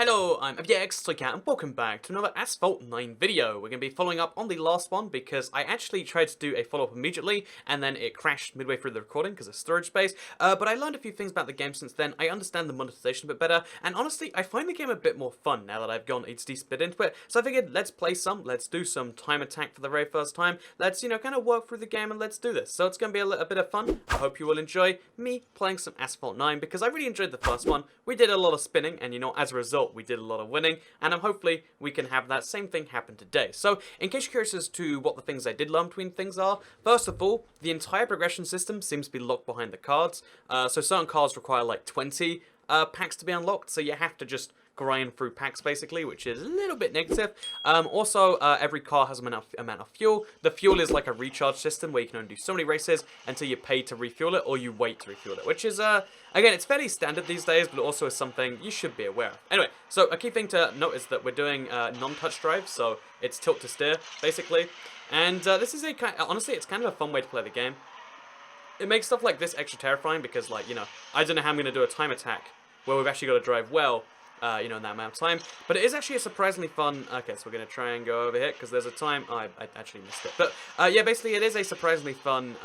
Hello, I'm FJX and welcome back to another Asphalt 9 video. We're going to be following up on the last one because I actually tried to do a follow-up immediately and then it crashed midway through the recording because of storage space. But I learned a few things about the game since then. I understand the monetization a bit better, and honestly, I find the game a bit more fun now that I've gone HD bit into it. So I figured, let's play some, let's do some time attack for the very first time. Let's, kind of work through the game and let's do this. So it's going to be a bit of fun. I hope you will enjoy me playing some Asphalt 9 because I really enjoyed the first one. We did a lot of spinning and, as a result, we did a lot of winning, and hopefully we can have that same thing happen today. So, in case you're curious as to what the things I did learn between things are, first of all, the entire progression system seems to be locked behind the cards. So certain cards require like 20 packs to be unlocked, so you have to just grind through packs basically, which is a little bit negative. Also, every car has an amount of fuel. The fuel is like a recharge system where you can only do so many races until you pay to refuel it or you wait to refuel it, which is, again, it's fairly standard these days, but also is something you should be aware of. Anyway, so a key thing to note is that we're doing non-touch drive, so it's tilt to steer, basically. And this is honestly, it's kind of a fun way to play the game. It makes stuff like this extra terrifying because, like, I don't know how I'm going to do a time attack where we've actually got to drive well, in that amount of time. But it is actually a surprisingly fun... Okay, so we're going to try and go over here, because there's a time... Oh, I actually missed it. But, yeah, basically it is a surprisingly fun,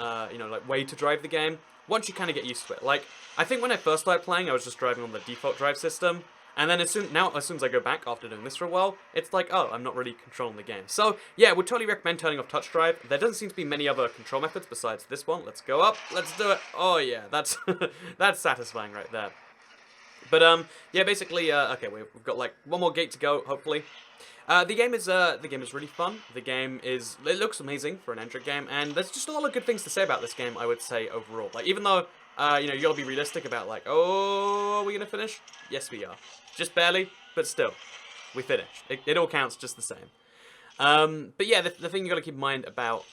way to drive the game, once you kind of get used to it. Like, I think when I first started playing, I was just driving on the default drive system, and then as soon as I go back after doing this for a while, it's like, oh, I'm not really controlling the game. So, yeah, would totally recommend turning off touch drive. There doesn't seem to be many other control methods besides this one. Let's go up. Let's do it. Oh, yeah, that's, that's satisfying right there. But, yeah, basically, okay, we've got, like, one more gate to go, hopefully. The game is really fun. It looks amazing for an Android game, and there's just a lot of good things to say about this game, I would say, overall. Like, even though, you gotta be realistic about, like, oh, are we gonna finish? Yes, we are. Just barely, but still, we finished. It all counts just the same. But yeah, the thing you gotta keep in mind about,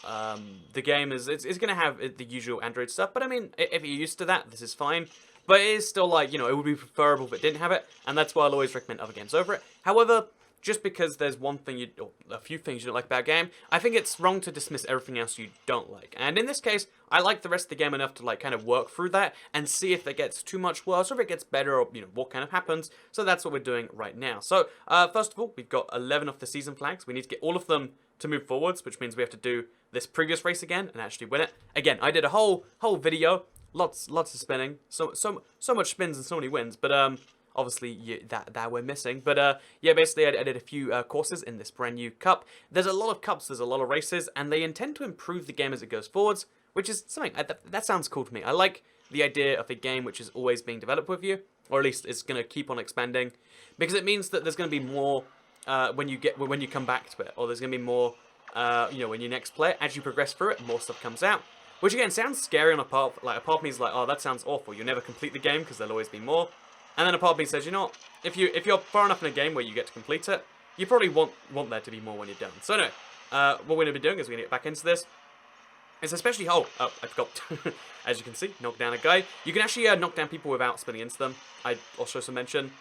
the game is, it's gonna have the usual Android stuff, but I mean, if you're used to that, this is fine. But it is still, like, it would be preferable if it didn't have it, and that's why I'll always recommend other games over it. However, just because there's one thing or a few things you don't like about a game, I think it's wrong to dismiss everything else you don't like. And in this case, I like the rest of the game enough to, like, kind of work through that and see if it gets too much worse or if it gets better or, what kind of happens. So that's what we're doing right now. So, first of all, we've got 11 of the season flags. We need to get all of them to move forwards, which means we have to do this previous race again and actually win it. Again, I did a whole video. Lots of spinning, so much spins and so many wins, but obviously that we're missing. But yeah, basically I did a few courses in this brand new cup. There's a lot of cups, there's a lot of races, and they intend to improve the game as it goes forwards, which is something that sounds cool to me. I like the idea of a game which is always being developed with you, or at least it's going to keep on expanding, because it means that there's going to be more when you come back to it, or there's going to be more when you next play it. As you progress through it, more stuff comes out. Which again sounds scary on a part of me is like, oh, that sounds awful. You'll never complete the game because there'll always be more. And then a part of me says, what? If you're far enough in a game where you get to complete it, you probably want there to be more when you're done. So anyway, what we're going to be doing is we're going to get back into this. It's especially I forgot. As you can see, knock down a guy. You can actually knock down people without spinning into them. I also mention.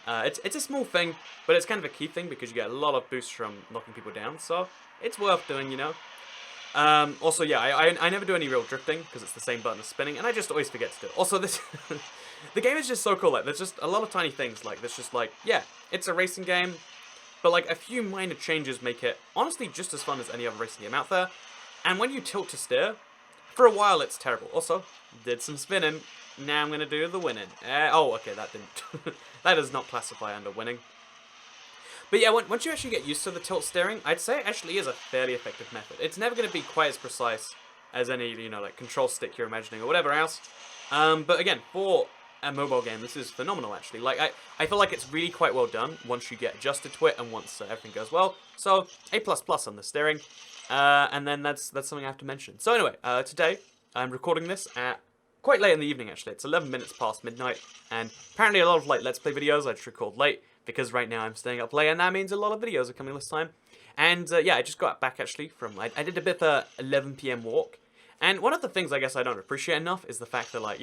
It's a small thing, but it's kind of a key thing because you get a lot of boosts from knocking people down. So it's worth doing, Also, yeah, I never do any real drifting, because it's the same button as spinning, and I just always forget to do it. Also, the game is just so cool, like, there's just a lot of tiny things, like, there's just, like, yeah, it's a racing game, but, like, a few minor changes make it, honestly, just as fun as any other racing game out there, and when you tilt to steer, for a while, it's terrible. Also, did some spinning, now I'm gonna do the winning. Oh, okay, that didn't, that does not classify under winning. But yeah, once you actually get used to the tilt steering, I'd say it actually is a fairly effective method. It's never going to be quite as precise as any, like, control stick you're imagining or whatever else. But again, for a mobile game, this is phenomenal, actually. Like, I feel like it's really quite well done once you get adjusted to it and once everything goes well. So, A++ on the steering. And then that's something I have to mention. So anyway, today, I'm recording this at quite late in the evening, actually. It's 11 minutes past midnight. And apparently a lot of, like, Let's Play videos I just record late, because right now I'm staying up late, and that means a lot of videos are coming this time. And yeah, I just got back actually from, I did a bit of a 11 PM walk, and one of the things I guess I don't appreciate enough is the fact that, like,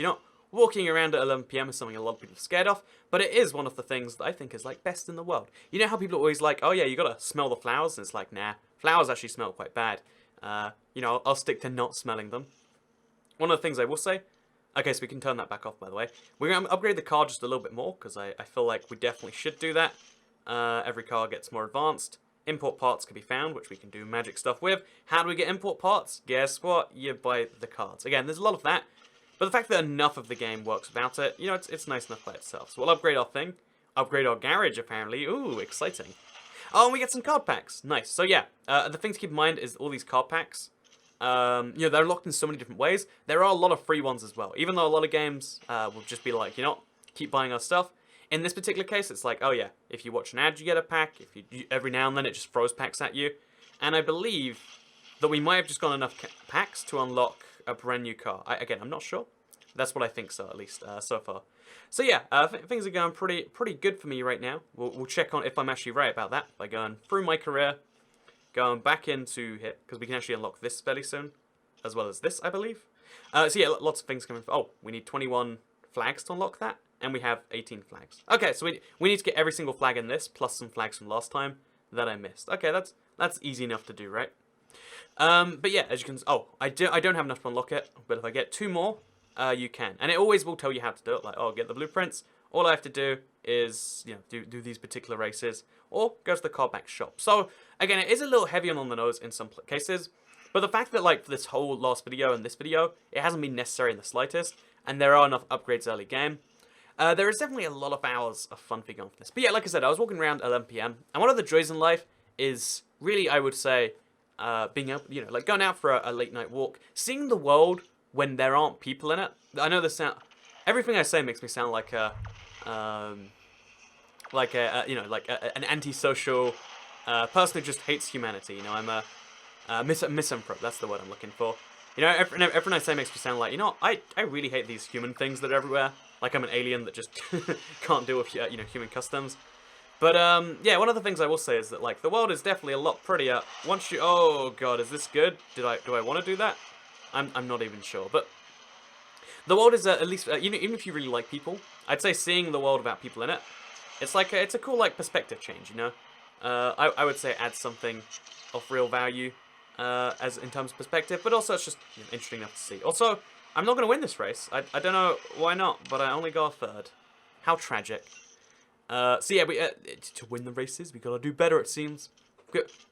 walking around at 11 PM is something a lot of people are scared of, but it is one of the things that I think is, like, best in the world. You know how people are always like, oh yeah, you gotta smell the flowers, and it's like, nah, flowers actually smell quite bad. I'll stick to not smelling them. One of the things I will say, Okay, so we can turn that back off, by the way. We're going to upgrade the car just a little bit more, because I feel like we definitely should do that. Every car gets more advanced. Import parts can be found, which we can do magic stuff with. How do we get import parts? Guess what? You buy the cards. Again, there's a lot of that. But the fact that enough of the game works without it, you know, it's nice enough by itself. So we'll upgrade our thing. Upgrade our garage, apparently. Ooh, exciting. Oh, and we get some card packs. Nice. So yeah, the thing to keep in mind is all these card packs. You know, they're locked in so many different ways. There are a lot of free ones as well. Even though a lot of games will just be like, you know, keep buying our stuff. In this particular case, it's like, oh yeah, if you watch an ad, you get a pack. If you every now and then, it just throws packs at you. And I believe that we might have just got enough packs to unlock a brand new car. Again, I'm not sure. That's what I think so, at least so far. So yeah, things are going pretty good for me right now. We'll check on if I'm actually right about that by going through my career. Going back into here, because we can actually unlock this fairly soon, as well as this, I believe. So yeah, lots of things coming. Oh, we need 21 flags to unlock that, and we have 18 flags. Okay, so we need to get every single flag in this, plus some flags from last time that I missed. Okay, that's easy enough to do, right? But yeah, as you can, I don't have enough to unlock it, but if I get 2 more, you can, and it always will tell you how to do it. Like, oh, get the blueprints. All I have to do is, you know, do these particular races, or go to the car back shop. So, again, it is a little heavy on the nose in some cases, but the fact that, like, for this whole last video and this video, it hasn't been necessary in the slightest, and there are enough upgrades early game, there is definitely a lot of hours of fun for going for this. But yeah, like I said, I was walking around at 11 PM, and one of the joys in life is really, I would say, being able, you know, like going out for a late night walk, seeing the world when there aren't people in it. I know this sound, everything I say makes me sound like a, you know, like an antisocial person who just hates humanity. You know, I'm a misanthrope. That's the word I'm looking for. You know, everything I say makes me sound like, you know, I really hate these human things that are everywhere. Like I'm an alien that just can't deal with, you know, human customs. But yeah, one of the things I will say is that, like, the world is definitely a lot prettier once you. Oh god, is this good? Do I want to do that? I'm not even sure, but the world is at least even if you really like people, I'd say seeing the world without people in it, it's like it's a cool, like, perspective change, you know. I would say it adds something of real value as in terms of perspective, but also it's just, you know, interesting enough to see. Also, I'm not going to win this race. I don't know why not, but I only got a third. How tragic. So yeah, to win the races, we gotta do better, it seems.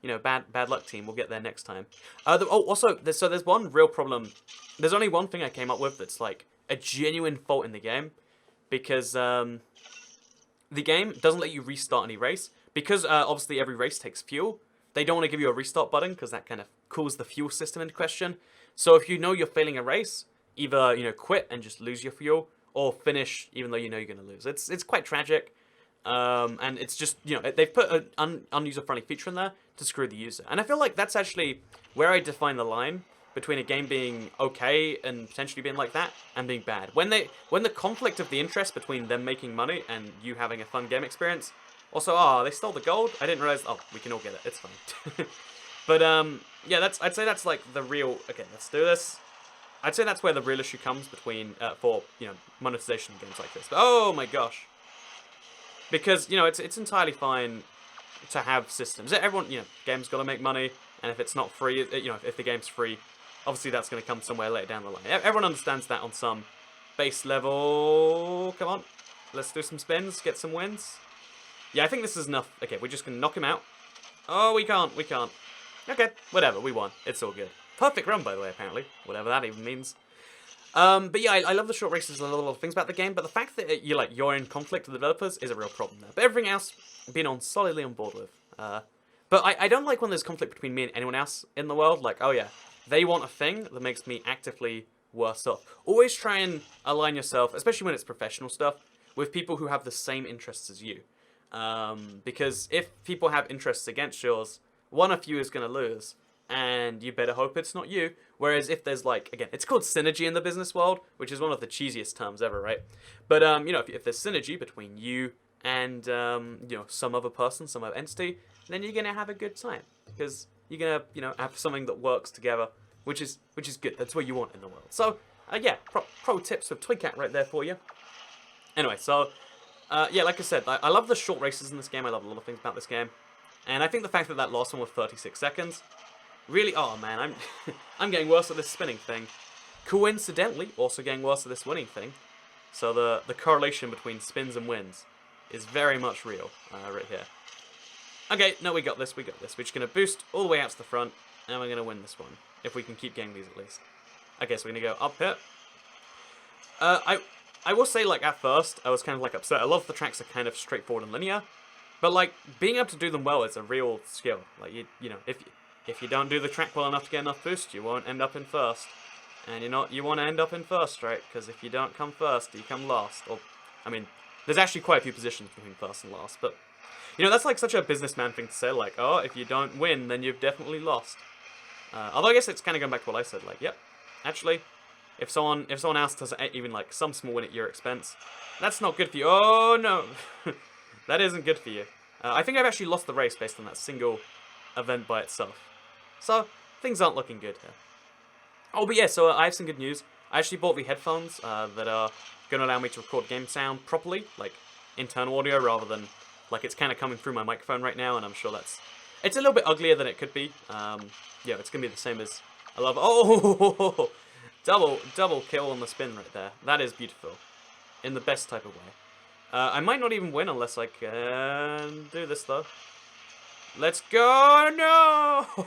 You know, bad luck, team. We'll get there next time. Also, there's one real problem. There's only one thing I came up with that's like a genuine fault in the game, because the game doesn't let you restart any race, because obviously every race takes fuel. They don't want to give you a restart button because that kind of calls the fuel system into question. So if you know you're failing a race, either, you know, quit and just lose your fuel, or finish even though you know you're gonna lose. It's quite tragic. And it's just, you know, they've put an user-friendly feature in there to screw the user. And I feel like that's actually where I define the line between a game being okay and potentially being like that, and being bad. When the conflict of the interest between them making money and you having a fun game experience. Also, they stole the gold? I didn't realize. Oh, we can all get it. It's fine. But, yeah, I'd say that's like the real. Okay, let's do this. I'd say that's where the real issue comes between, for, you know, monetization in games like this. But, oh my gosh. Because, you know, it's entirely fine to have systems. Everyone, you know, games got to make money, and if it's not free, you know, if the game's free, obviously that's going to come somewhere later down the line. Everyone understands that on some base level. Come on, let's do some spins, get some wins. Yeah, I think this is enough. Okay, we're just going to knock him out. Oh, we can't. Okay, whatever, we won. It's all good. Perfect run, by the way, apparently. Whatever that even means. But yeah, I love the short races and a lot of things about the game, but the fact that you're in conflict with the developers is a real problem there. But everything else, I've been solidly on board with. But I don't like when there's conflict between me and anyone else in the world. Like, oh yeah, they want a thing that makes me actively worse off. Always try and align yourself, especially when it's professional stuff, with people who have the same interests as you. Because if people have interests against yours, one of you is going to lose. And you better hope it's not you. Whereas if there's, like, again, it's called synergy in the business world, which is one of the cheesiest terms ever, right? But, you know, if there's synergy between you and, you know, some other person, some other entity, then you're going to have a good time. Because you're going to, you know, have something that works together, which is good. That's what you want in the world. So, yeah, pro tips with Twigcat right there for you. Anyway, so, yeah, like I said, I love the short races in this game. I love a lot of things about this game. And I think the fact that last one was 36 seconds... Really, oh man, I'm getting worse at this spinning thing. coincidentally also getting worse at this winning thing. So the correlation between spins and wins is very much real right here. Okay, no, we got this, we got this. We're just going to boost all the way out to the front, and we're going to win this one, if we can keep getting these at least. Okay, so we're going to go up here. I will say, like, at first, I was kind of, like, upset. A lot of the tracks are kind of straightforward and linear, but, like, being able to do them well is a real skill. Like, you know, if you don't do the track well enough to get enough boost, you won't end up in first. And you want to end up in first, right? Because if you don't come first, you come last. Or, I mean, there's actually quite a few positions between first and last, but... You know, that's like such a businessman thing to say, like, oh, if you don't win, then you've definitely lost. Although I guess it's kind of going back to what I said, like, yep, actually, if someone else does even, like, some small win at your expense, that's not good for you. Oh, no. That isn't good for you. I think I've actually lost the race based on that single event by itself. So, things aren't looking good here. Oh, but yeah, so I have some good news. I actually bought the headphones that are going to allow me to record game sound properly, like, internal audio rather than... Like, it's kind of coming through my microphone right now, and I'm sure it's a little bit uglier than it could be. Yeah, it's going to be the same as... I love... Oh! Double kill on the spin right there. That is beautiful. In the best type of way. I might not even win unless I can do this, though. Let's go! No!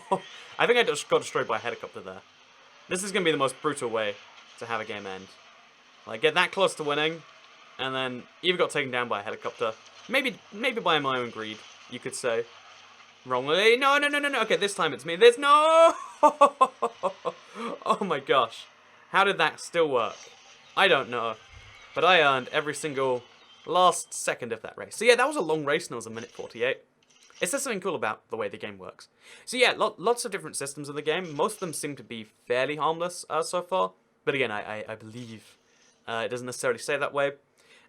I think I just got destroyed by a helicopter there. This is going to be the most brutal way to have a game end. Like, get that close to winning, and then even got taken down by a helicopter. Maybe by my own greed, you could say. Wrongly. No. Okay, this time it's me. There's no... Oh my gosh. How did that still work? I don't know. But I earned every single last second of that race. So yeah, that was a long race and it was a minute 48. It's just something cool about the way the game works. So yeah, lots of different systems in the game. Most of them seem to be fairly harmless so far. But again, I believe it doesn't necessarily say that way.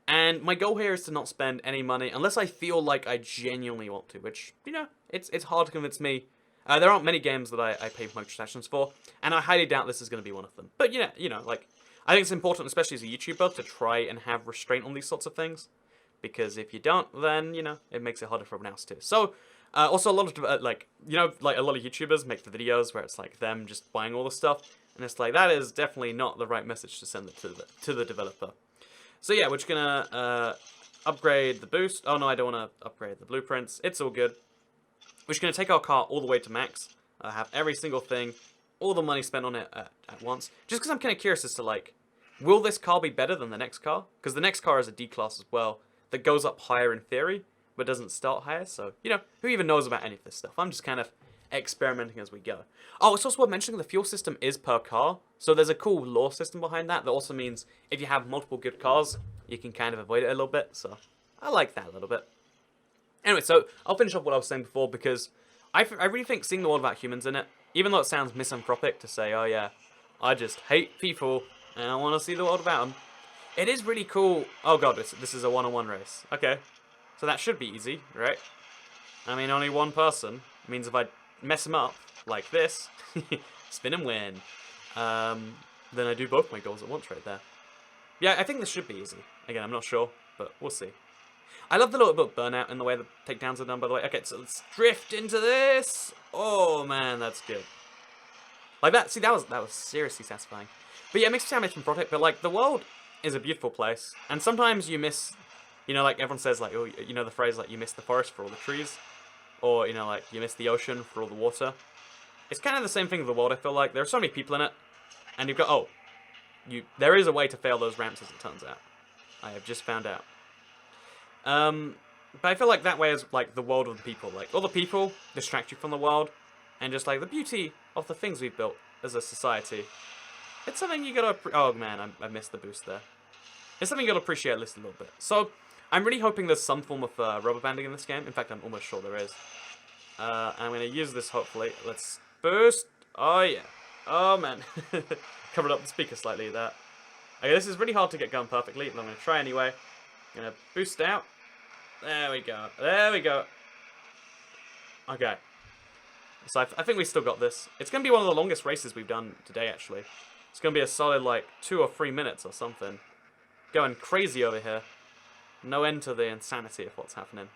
And my goal here is to not spend any money unless I feel like I genuinely want to, which, you know, it's hard to convince me. There aren't many games that I pay microtransactions for, and I highly doubt this is going to be one of them. But, you know, like, I think it's important, especially as a YouTuber, to try and have restraint on these sorts of things. Because if you don't, then, you know, it makes it harder for everyone else too. So, also a lot of, like, you know, like, a lot of YouTubers make the videos where it's, like, them just buying all the stuff. And it's like, that is definitely not the right message to send it to the developer. So yeah, we're just gonna upgrade the boost. Oh no, I don't want to upgrade the blueprints. It's all good. We're just gonna take our car all the way to max. Have every single thing, all the money spent on it at once. Just because I'm kind of curious as to, like, will this car be better than the next car? Because the next car is a D-class as well that goes up higher in theory, but doesn't start higher. So, you know, who even knows about any of this stuff? I'm just kind of experimenting as we go. Oh, it's also worth mentioning the fuel system is per car, so there's a cool lore system behind that. That also means if you have multiple good cars, you can kind of avoid it a little bit, so I like that a little bit. Anyway, so I'll finish off what I was saying before, because I really think seeing the world without humans in it, even though it sounds misanthropic to say, oh yeah, I just hate people, and I want to see the world without them, it is really cool. Oh god, this is a one-on-one race. Okay, so that should be easy, right? I mean, only one person means if I mess him up like this, spin and win, then I do both my goals at once right there. Yeah, I think this should be easy. Again, I'm not sure, but we'll see. I love the little bit of burnout in the way the takedowns are done, by the way. Okay, so let's drift into this. Oh man, that's good. Like that, see, that was seriously satisfying. But yeah, it makes me sound from Project, but like, the world is a beautiful place, and sometimes you miss, you know, like everyone says, like, oh, you know the phrase, like, you miss the forest for all the trees. Or, you know, like, you miss the ocean for all the water. It's kind of the same thing with the world, I feel like. There are so many people in it. And you've got, oh, there is a way to fail those ramps, as it turns out. I have just found out. But I feel like that way is, like, the world of the people. Like, all the people distract you from the world. And just, like, the beauty of the things we've built as a society. It's something you gotta... Oh, man, I missed the boost there. It's something you gotta appreciate at least a little bit. So... I'm really hoping there's some form of rubber banding in this game. In fact, I'm almost sure there is. I'm going to use this, hopefully. Let's boost. Oh, yeah. Oh, man. Covered up the speaker slightly there. Okay, this is really hard to get going perfectly, but I'm going to try anyway. I'm going to boost out. There we go. There we go. Okay. So I think we still got this. It's going to be one of the longest races we've done today, actually. It's going to be a solid, like, 2 or 3 minutes or something. Going crazy over here. No end to the insanity of what's happening.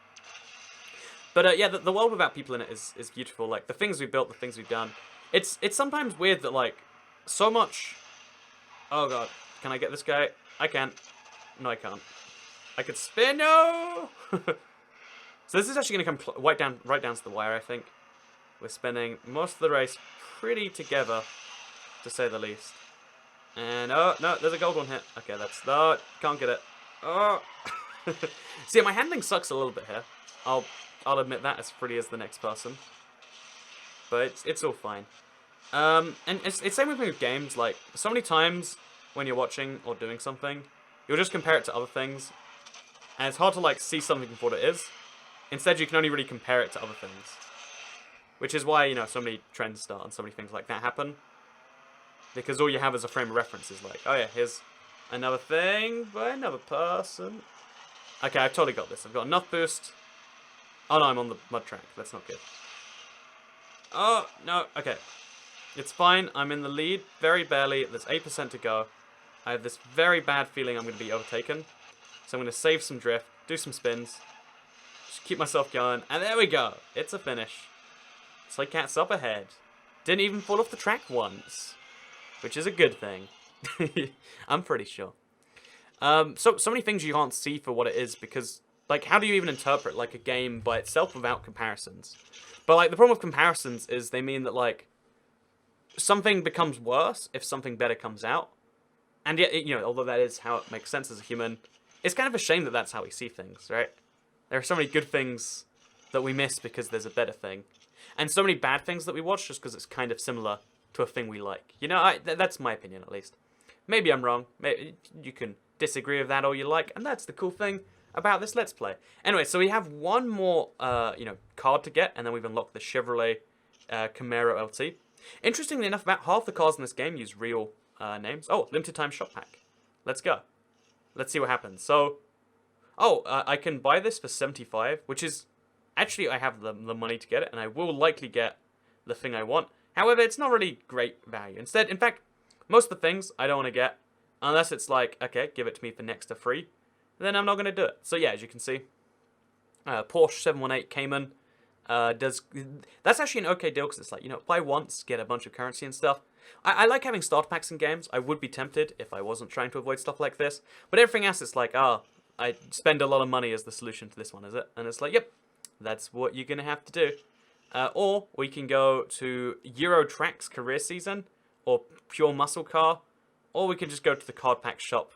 But yeah, the world without people in it is beautiful. Like, the things we've built, the things we've done. It's sometimes weird that, like, so much Oh god. Can I get this guy? I can. No, I can't. I could spin. No! So this is actually going to come right down to the wire, I think. We're spending most of the race pretty together, to say the least. And, oh, no, there's a gold one here. Okay, that's, no, can't get it. Oh. See, my handling sucks a little bit here. I'll admit that, as pretty as the next person. But it's all fine. And it's same with me with games. Like, so many times when you're watching or doing something, you'll just compare it to other things. And it's hard to, like, see something for what it is. Instead, you can only really compare it to other things. Which is why, you know, so many trends start and so many things like that happen. Because all you have as a frame of reference is like, oh yeah, here's another thing by another person. Okay, I've totally got this. I've got enough boost. Oh no, I'm on the mud track. That's not good. Oh, no. Okay. It's fine. I'm in the lead. Very barely. There's 8% to go. I have this very bad feeling I'm going to be overtaken. So I'm going to save some drift, do some spins, just keep myself going, and there we go. It's a finish. Slay Cat's up ahead. Didn't even fall off the track once, which is a good thing. I'm pretty sure. So many things you can't see for what it is because, like, how do you even interpret, like, a game by itself without comparisons? But, like, the problem with comparisons is they mean that, like, something becomes worse if something better comes out. And yet, you know, although that is how it makes sense as a human, it's kind of a shame that that's how we see things, right? There are so many good things that we miss because there's a better thing. And so many bad things that we watch just because it's kind of similar to a thing we like. You know, that's my opinion, at least. Maybe I'm wrong. Maybe you can disagree with that all you like, and that's the cool thing about this Let's Play. Anyway, so we have one more, you know, card to get, and then we've unlocked the Chevrolet Camaro LT. Interestingly enough, about half the cars in this game use real names. Oh, limited time shop pack. Let's go. Let's see what happens. So, I can buy this for 75, which is, actually I have the money to get it, and I will likely get the thing I want. However, it's not really great value. Instead, in fact, most of the things I don't want to get, unless it's like, okay, give it to me for next to free, then I'm not going to do it. So yeah, as you can see, Porsche 718 Cayman that's actually an okay deal because it's like, you know, buy once, get a bunch of currency and stuff. I like having starter packs in games. I would be tempted if I wasn't trying to avoid stuff like this. But everything else, it's like, I spend a lot of money as the solution to this one, is it? And it's like, yep, that's what you're going to have to do. Or we can go to Euro Track's career season, or Pure Muscle Car, or we can just go to the card pack shop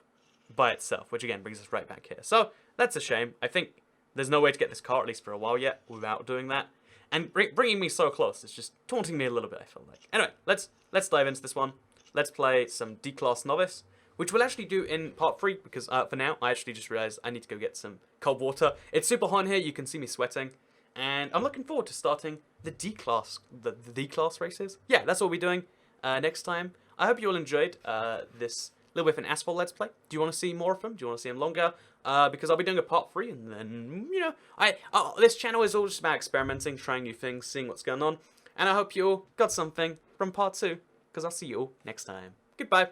by itself, which again brings us right back here. So that's a shame. I think there's no way to get this car, at least for a while yet, without doing that. And bringing me so close, it's just taunting me a little bit, I feel like. Anyway, let's dive into this one. Let's play some D-Class Novice, which we'll actually do in part 3, because for now, I actually just realized I need to go get some cold water. It's super hot in here, you can see me sweating. And I'm looking forward to starting the D-Class, the D-Class races. Yeah, that's what we're doing next time. I hope you all enjoyed this little bit of an Asphalt Let's Play. Do you want to see more of them? Do you want to see them longer? Because I'll be doing a part 3, and then, you know, this channel is all just about experimenting, trying new things, seeing what's going on. And I hope you all got something from part 2, because I'll see you all next time. Goodbye.